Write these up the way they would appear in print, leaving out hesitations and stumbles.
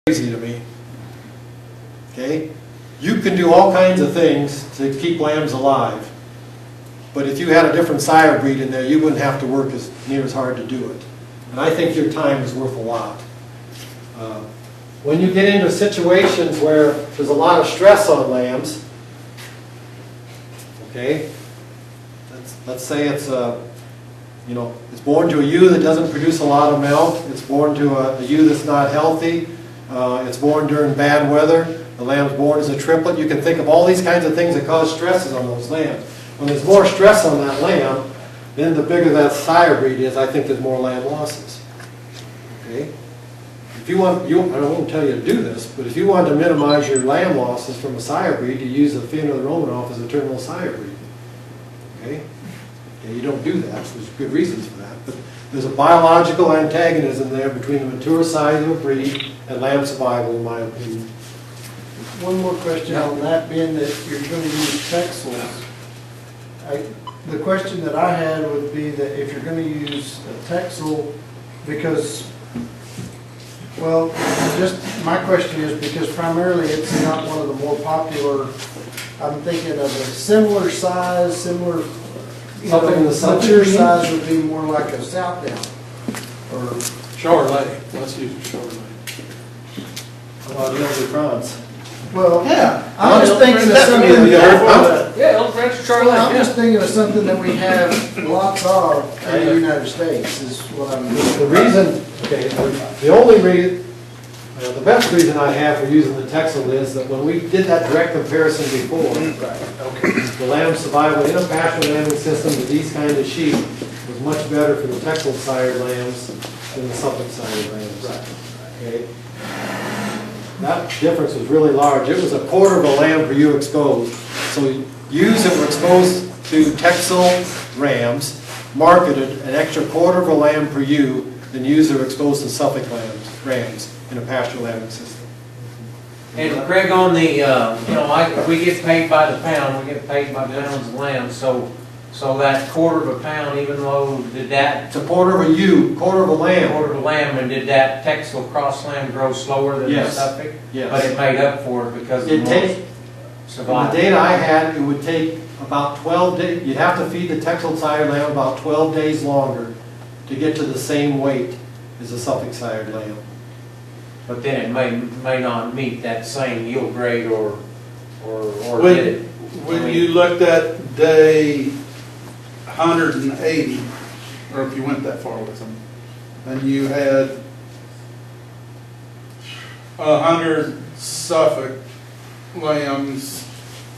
crazy to me. Okay? You can do all kinds of things to keep lambs alive, but if you had a different sire breed in there, you wouldn't have to work near as hard to do it. And I think your time is worth a lot. When you get into situations where there's a lot of stress on lambs, okay, let's say it's it's born to a ewe that doesn't produce a lot of milk, it's born to a ewe that's not healthy, it's born during bad weather, the lamb's born as a triplet. You can think of all these kinds of things that cause stresses on those lambs. When there's more stress on that lamb, then the bigger that sire breed is, I think there's more lamb losses. Okay? If you want, I won't tell you to do this, but if you want to minimize your lamb losses from a sire breed, you use the Fian or the Romanoff as a terminal sire breed. Okay? Okay, you don't do that. There's good reasons for that. But there's a biological antagonism there between the mature size of a breed and lamb survival, in my opinion. One more question on that, being that you're going to use Texels. The question that I had would be that if you're going to use a Texel, because, well, just my question is because primarily it's not one of the more popular. I'm thinking of a similar size, similar. Something in the mature size would be more like a Southdown or Charolais. Let's use Charolais. How about the Elder France? well, Yeah. I'm just thinking of something. Yeah, Old French Charolais. I'm just thinking of something that we have lots of in the United States. Is what I'm. The reason, okay, the only reason, the best reason I have for using the Texel is that when we did that direct comparison before, the lamb survival in a pasture lambing system with these kind of sheep was much better for the Texel sired lambs than the Suffolk sired lambs. Okay? That difference was really large. It was a quarter of a lamb per ewe exposed. So ewes that were exposed to Texel rams marketed an extra quarter of a lamb per ewe than ewes that were exposed to Suffolk rams in a pasture lambing system. And Kreg, on the, like we get paid by the pound, we get paid by pounds of lamb, so that quarter of a pound, even though, did that, It's a quarter of a ewe, quarter of a lamb. quarter of a lamb, and did that Texel cross lamb grow slower than the Yes. Suffolk? Yes. But it made up for it because of It the takes, more the survival. data I had, it would take about 12 days, you'd have to feed the Texel sired lamb about 12 days longer to get to the same weight as a Suffolk sired lamb. But then it may not meet that same yield grade or When- did it? When you looked at day 180, or if you went that far with them, and you had 100 Suffolk lambs,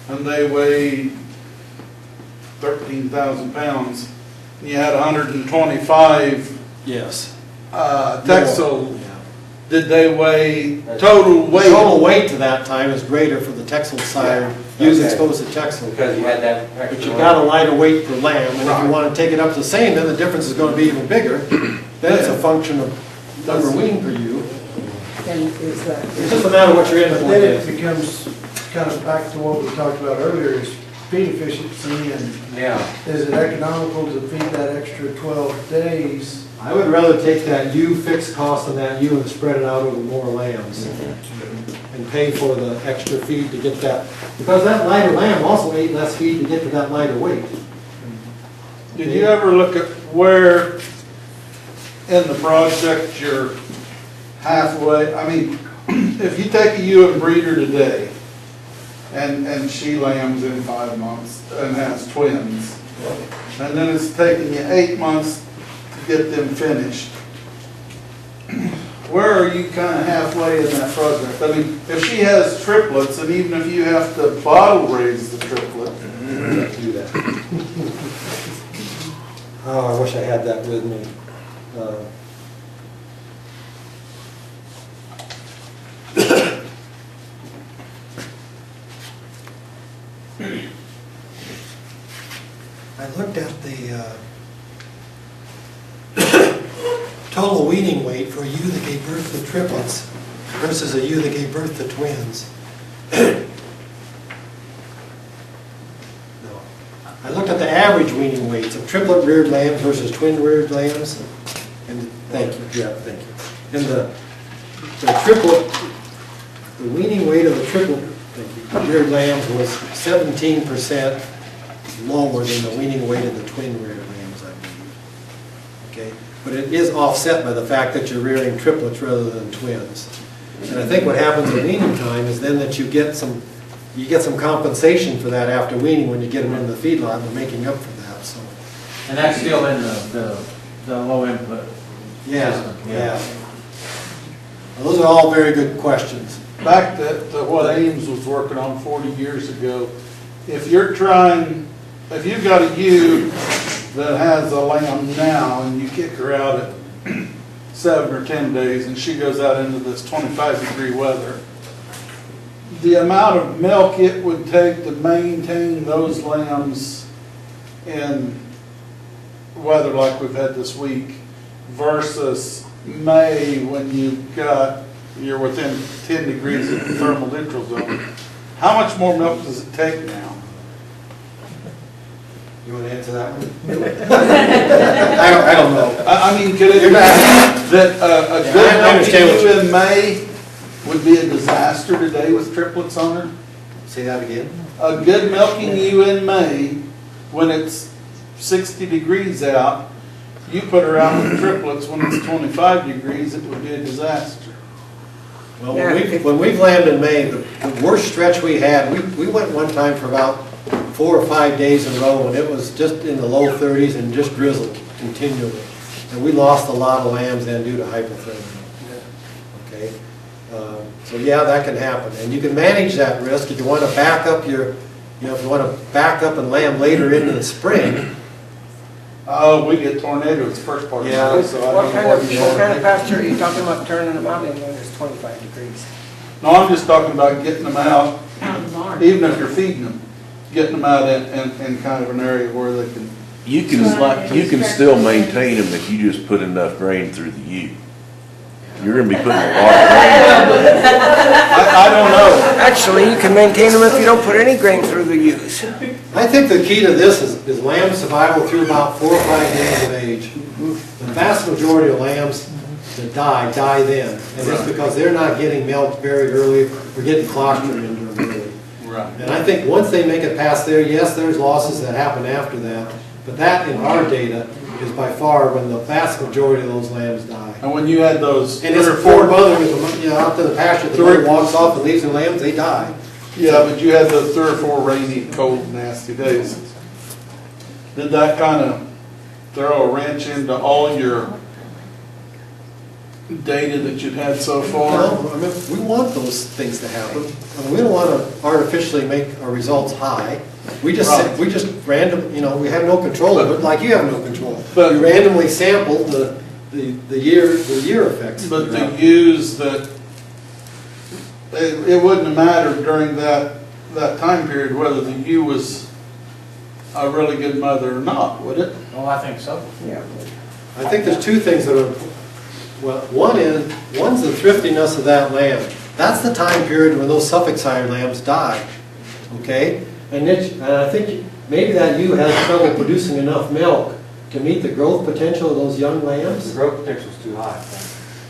and they weighed 13,000 pounds, and you had 125 Yes. Texel. Yeah. Did they weigh total The weight? total weight to that time is greater for the Texel sired, ewes Okay. exposed to Texel. Because you had that But extra. you got a lighter weight per lamb, and if Right. you want to take it up to the same, then the difference is going to be even bigger. Then it's a function of number wean per ewe. And is that? It's just a matter of what you're in But for. then it becomes kind of back to what we talked about earlier, is feed efficiency, and Yeah. is it economical to feed that extra 12 days? I would rather take that ewe fixed cost on that ewe and spread it out over more lambs and pay for the extra feed to get that, because that lighter lamb also ate less feed to get to that lighter weight. Did you ever look at where in the project you're halfway? I mean, if you take a ewe and breed her today, and she lambs in 5 months and has twins, and then it's taking you 8 months to get them finished, where are you kind of halfway in that project? I mean, if she has triplets, and even if you have to bottle raise the triplet, Can't do that. Oh, I wish I had that with me. I looked at the total weaning weight for a ewe that gave birth to triplets versus a ewe that gave birth to twins. No. I looked at the average weaning weights of triplet reared lambs versus twin reared lambs. And thank you, Jeff, thank you. And the triplet triple reared lambs was 17% lower than the weaning weight of the twin reared lambs, I believe. Okay, but it is offset by the fact that you're rearing triplets rather than twins. And I think what happens at weaning time is then that you get some compensation for that after weaning when you get them in the feedlot and making up for that. So. And that's still in the low input system. Yeah. Well, those are all very good questions. Back to what Ames was working on 40 years ago, if you've got a ewe that has a lamb now and you kick her out at 7 or 10 days and she goes out into this 25-degree weather, the amount of milk it would take to maintain those lambs in weather like we've had this week versus May when you're within 10 degrees of the thermal neutral zone, how much more milk does it take now? You want to answer that one? I don't know. I mean, could it be that a good milking ewe in May would be a disaster today with triplets on her? Say that again. A good milking ewe in May, when it's 60 degrees out, you put her out with triplets when it's 25 degrees, it would be a disaster. Well, when we've lambed in May, the worst stretch we had, we went one time for about 4 or 5 days in a row, and it was just in the low 30s and just drizzled continually. And we lost a lot of lambs then due to hypothermia. Okay, so yeah, that can happen, and you can manage that risk if you want to back up if you want to back up and lamb later into the spring. Oh, we get tornadoes the first part of the day, so I What don't know kind of pasture are you talking about turning them out in when it's 25 degrees? No, I'm just talking about getting them out, Out of the barn. even if you're feeding them, getting them out in kind of an area where they can. You can still maintain them if you just put enough grain through the ewe. You're gonna be putting a lot of grain. I don't know. Actually, you can maintain them if you don't put any grain through the ewes. I think the key to this is lamb survival through about 4 or 5 days of age. The vast majority of lambs that die then, and it's because they're not getting milked very early or getting colostrum into them early. Right. And I think once they make it past there, yes, there's losses that happen after that, but that in our data is by far when the vast majority of those lambs die. And when you had those And it's a poor mother, out to the pasture, the mother walks off and leaves her lambs, they die. Yeah, but you had those 3 or 4 rainy, cold, nasty days. Did that kind of throw a wrench into all your data that you've had so far? Well, I mean, we want those things to happen. I mean, we don't want to artificially make our results high. We just random, we have no control of it, like you have no control. But- We randomly sampled the year effects. But to use that, it wouldn't have mattered during that time period whether the ewe was a really good mother or not, would it? Oh, I think so. Yeah. I think there's 2 things that are, well, one's the thriftiness of that lamb. That's the time period when those Suffolk sire lambs die, okay? And I think maybe that ewe has trouble producing enough milk to meet the growth potential of those young lambs. The growth potential's too high.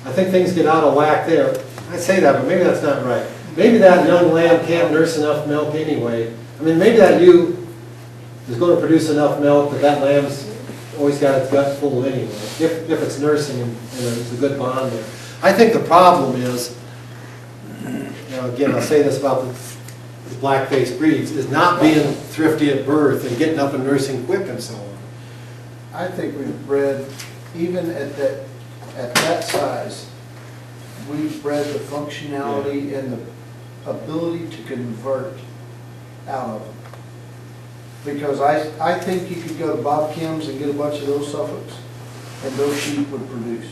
I think things get out of whack there. I say that, but maybe that's not right. Maybe that young lamb can't nurse enough milk anyway. I mean, maybe that ewe is going to produce enough milk that that lamb's always got its gut full anyway, if it's nursing and there's a good bond there. I think the problem is, again, I'll say this about the black-faced breeds, is not being thrifty at birth and getting up and nursing quick and so on. I think we've bred, even at that size, we've bred the functionality and the ability to convert out of them. Because I think you could go to Bob Kim's and get a bunch of those Suffolks, and those sheep would produce.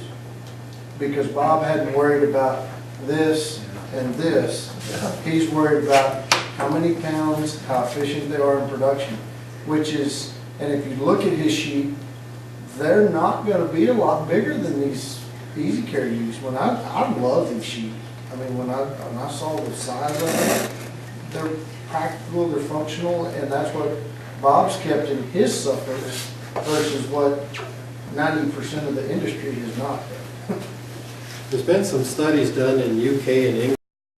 Because Bob hadn't worried about this and this. He's worried about how many pounds, how efficient they are in production, which is, and if you look at his sheep, they're not going to be a lot bigger than these easy care ewes. When I love these sheep. I mean, when I saw the size of them, they're practical, they're functional, and that's what Bob's kept in his Suffolks versus what 90% of the industry has not done. There's been some studies done in UK and England